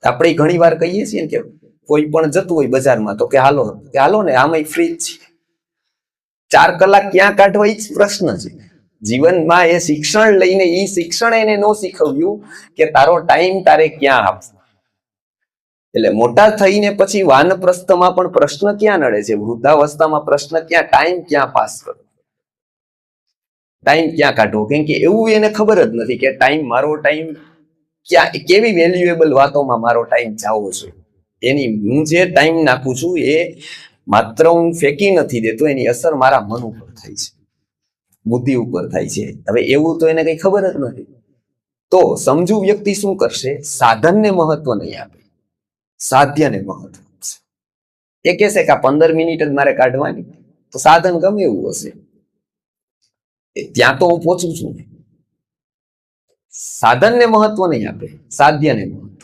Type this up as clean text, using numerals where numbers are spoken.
આપણે ઘણી વાર કહીએ છીએ ને કે કોઈ પણ જતું હોય બજારમાં તો કે હાલો ને આમાંય ફ્રી જ છે. 4 કલાક ક્યાં કાઢવા એ જ પ્રશ્ન છે. જીવનમાં એ શિક્ષણ લઈને એ શિક્ષણ એને ન શીખવ્યું કે તારો ટાઈમ તારે ક્યાં આપવો. એટલે મોટા થઈને પછી વાનપ્રસ્થમાં પણ પ્રશ્ન ક્યાં નડે છે, વૃદ્ધાવસ્થામાં પ્રશ્ન ક્યાં, ટાઈમ ક્યાં પાસ કરો, ટાઈમ ક્યાં કાઢવો. કેમ કે એવું એને ખબર જ નથી કે મારો ટાઈમ ક્યાં, કેવી વેલ્યુએબલ વાતોમાં મારો ટાઈમ જાવો છે. હું જે ટાઈમ નાખું છું એ માત્ર હું ફેંકી નથી દેતો, એની અસર મારા મન ઉપર થાય છે, બુદ્ધિ ઉપર થાય છે. હવે એવું તો એને કઈ ખબર જ નથી. તો સમજુ વ્યક્તિ શું કરશે? સાધનને મહત્વ નહીં આપે, સાધ્યને મહત્વ આપશે. એ કહેશે કે આ 15 મિનિટ જ મારે કાઢવાની, તો સાધન ગમે એવું હશે, ત્યાં તો હું પહોંચું છું. સાધનને મહત્વ નહીં આપે, સાધ્યને મહત્વ.